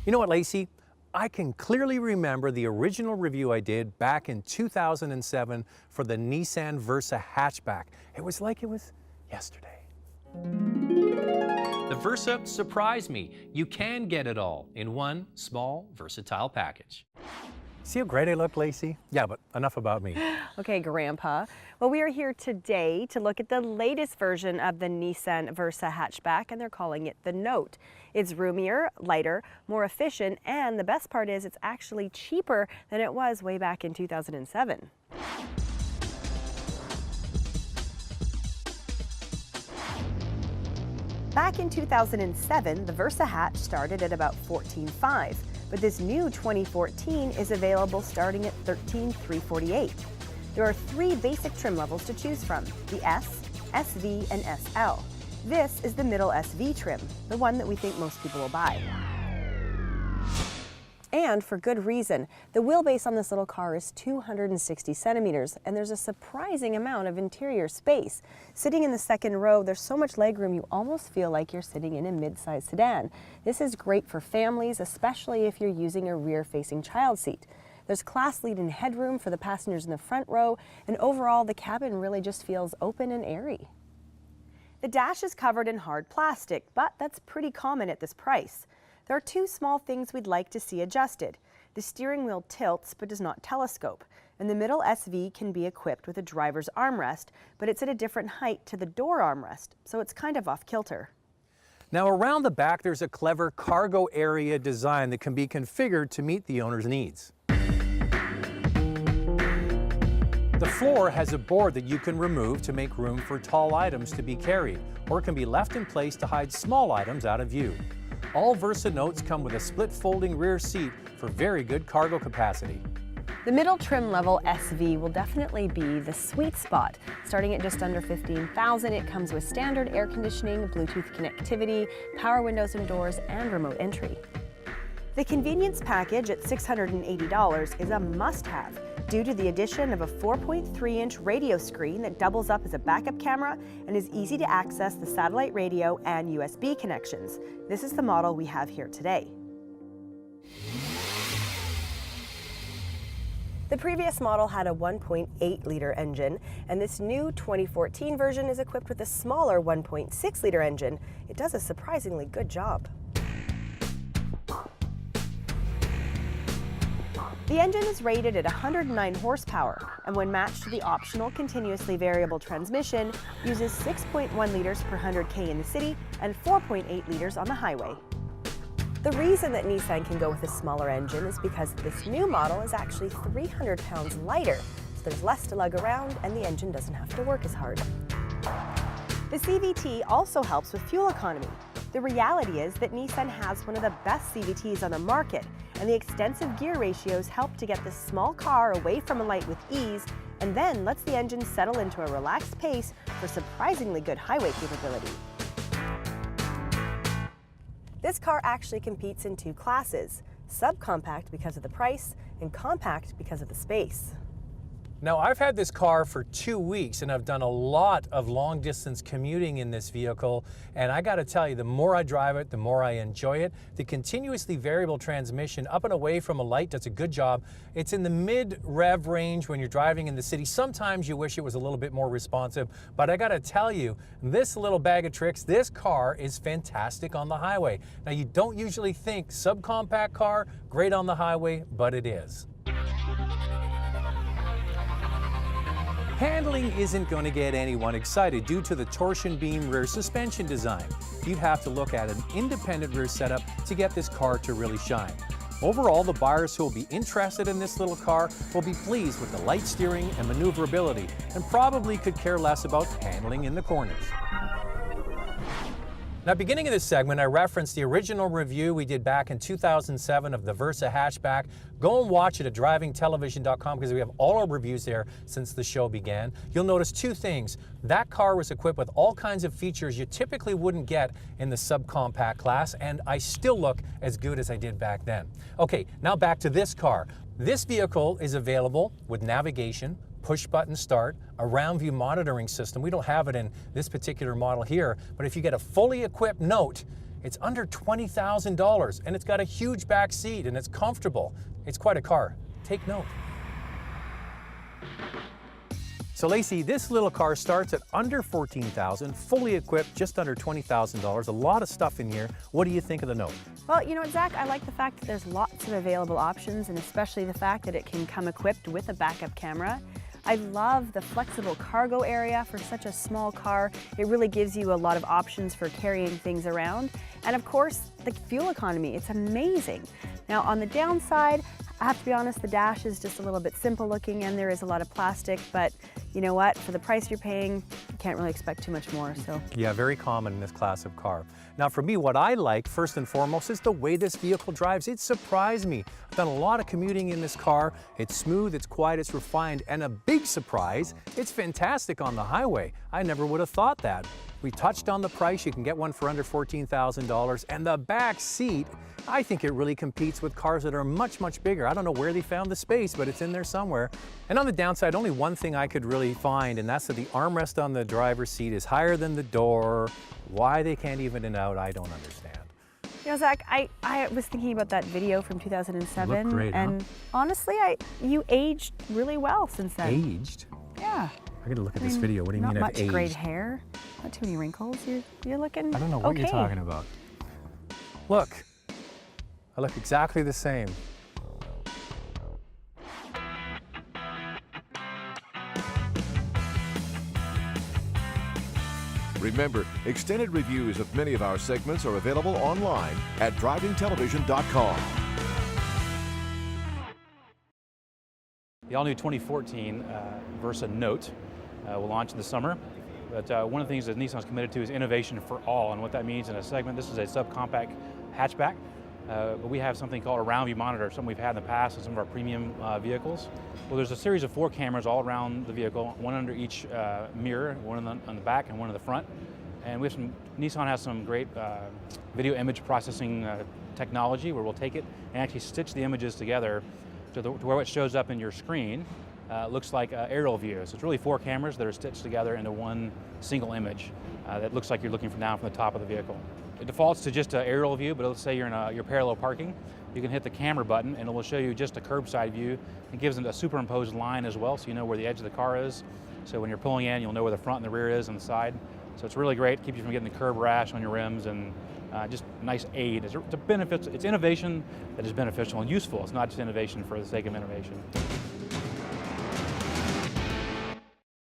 You know what, Lacey? I can clearly remember the original review I did back in 2007 for the Nissan Versa hatchback. It was like it was yesterday. The Versa surprised me. You can get it all in one small, versatile package. See how great I look, Lacey? Yeah, but enough about me. Okay, Grandpa. Well, we are here today to look at the latest version of the Nissan Versa hatchback, and they're calling it the Note. It's roomier, lighter, more efficient, and the best part is it's actually cheaper than it was way back in 2007. Back in 2007, the Versa hatch started at about $14,500, but this new 2014 is available starting at $13,348. There are 3 basic trim levels to choose from: the S, SV, and SL. This is the middle SV trim, the one that we think most people will buy. And for good reason. The wheelbase on this little car is 260 centimeters, and there's a surprising amount of interior space. Sitting in the second row, there's so much legroom you almost feel like you're sitting in a mid-sized sedan. This is great for families, especially if you're using a rear-facing child seat. There's class-leading headroom for the passengers in the front row, and overall, the cabin really just feels open and airy. The dash is covered in hard plastic, but that's pretty common at this price. There are 2 small things we'd like to see adjusted. The steering wheel tilts but does not telescope, and the middle SV can be equipped with a driver's armrest, but it's at a different height to the door armrest, so it's kind of off kilter. Now around the back there's a clever cargo area design that can be configured to meet the owner's needs. The floor has a board that you can remove to make room for tall items to be carried, or it can be left in place to hide small items out of view. All Versa Notes come with a split folding rear seat for very good cargo capacity. The middle trim level SV will definitely be the sweet spot. Starting at just under $15,000, it comes with standard air conditioning, Bluetooth connectivity, power windows and doors, and remote entry. The convenience package at $680 is a must-have due to the addition of a 4.3-inch radio screen that doubles up as a backup camera and is easy to access the satellite radio and USB connections. This is the model we have here today. The previous model had a 1.8-liter engine, and this new 2014 version is equipped with a smaller 1.6-liter engine. It does a surprisingly good job. The engine is rated at 109 horsepower, and when matched to the optional continuously variable transmission, uses 6.1 liters per 100K in the city and 4.8 liters on the highway. The reason that Nissan can go with a smaller engine is because this new model is actually 300 pounds lighter, so there's less to lug around and the engine doesn't have to work as hard. The CVT also helps with fuel economy. The reality is that Nissan has one of the best CVTs on the market, and the extensive gear ratios help to get this small car away from a light with ease, and then lets the engine settle into a relaxed pace for surprisingly good highway capability. This car actually competes in 2 classes: subcompact because of the price, and compact because of the space. Now I've had this car for 2 weeks and I've done a lot of long distance commuting in this vehicle, and I gotta tell you, the more I drive it, the more I enjoy it. The continuously variable transmission up and away from a light does a good job. It's in the mid-rev range when you're driving in the city. Sometimes you wish it was a little bit more responsive, but I gotta tell you, this little bag of tricks, this car is fantastic on the highway. Now you don't usually think subcompact car, great on the highway, but it is. Handling isn't going to get anyone excited due to the torsion beam rear suspension design. You'd have to look at an independent rear setup to get this car to really shine. Overall, the buyers who will be interested in this little car will be pleased with the light steering and maneuverability, and probably could care less about handling in the corners. Now, beginning of this segment, I referenced the original review we did back in 2007 of the Versa hatchback. Go and watch it at drivingtelevision.com because we have all our reviews there since the show began. You'll notice 2 things. That car was equipped with all kinds of features you typically wouldn't get in the subcompact class, and I still look as good as I did back then. Okay, now back to this car. This vehicle is available with navigation, push-button start, a round view monitoring system. We don't have it in this particular model here, but if you get a fully equipped Note, It's under $20,000 and it's got a huge back seat and it's comfortable. It's quite a car. Take note. So Lacey, this little car starts at under $14,000, fully equipped, just under $20,000. A lot of stuff in here. What do you think of the Note? Well, you know what, Zach, I like the fact that there's lots of available options, and especially the fact that it can come equipped with a backup camera. I love the flexible cargo area for such a small car. It really gives you a lot of options for carrying things around. And of course, the fuel economy, it's amazing. Now on the downside, I have to be honest, the dash is just a little bit simple looking and there is a lot of plastic, but you know what, for the price you're paying, you can't really expect too much more, so. Yeah, very common in this class of car. Now for me, what I like first and foremost is the way this vehicle drives. It surprised me. I've done a lot of commuting in this car. It's smooth, it's quiet, it's refined, and a big surprise, it's fantastic on the highway. I never would have thought that. We touched on the price. You can get one for under $14,000, and the back seat, I think it really competes with cars that are much, much bigger. I don't know where they found the space, but it's in there somewhere. And on the downside, only one thing I could really find, and that's that the armrest on the driver's seat is higher than the door. Why they can't even it out, I don't understand. You know, Zach, I was thinking about that video from 2007, Look great, and honestly, you aged really well since then. Aged? Yeah. I gotta look at this video. What do you mean I've aged? Not much gray hair, not too many wrinkles. You're looking I don't know what you're okay. talking about. Look, I look exactly the same. Remember, extended reviews of many of our segments are available online at drivingtelevision.com. The all-new 2014 Versa Note will launch in the summer. But one of the things that Nissan's committed to is innovation for all, and what that means in a segment, this is a subcompact hatchback, but we have something called a round view monitor, something we've had in the past in some of our premium vehicles. Well, there's a series of 4 cameras all around the vehicle, one under each mirror, one on the back and one in the front. And we have Nissan has some great video image processing technology where we'll take it and actually stitch the images together to where it shows up in your screen. Looks like aerial view. So it's really 4 cameras that are stitched together into one single image that looks like you're looking down from the top of the vehicle. It defaults to just an aerial view, but let's say you're in your parallel parking. You can hit the camera button and it will show you just a curbside view. It gives it a superimposed line as well, so you know where the edge of the car is. So when you're pulling in, you'll know where the front and the rear is on the side. So it's really great. It keeps you from getting the curb rash on your rims, and just a nice aid. It's innovation that is beneficial and useful. It's not just innovation for the sake of innovation.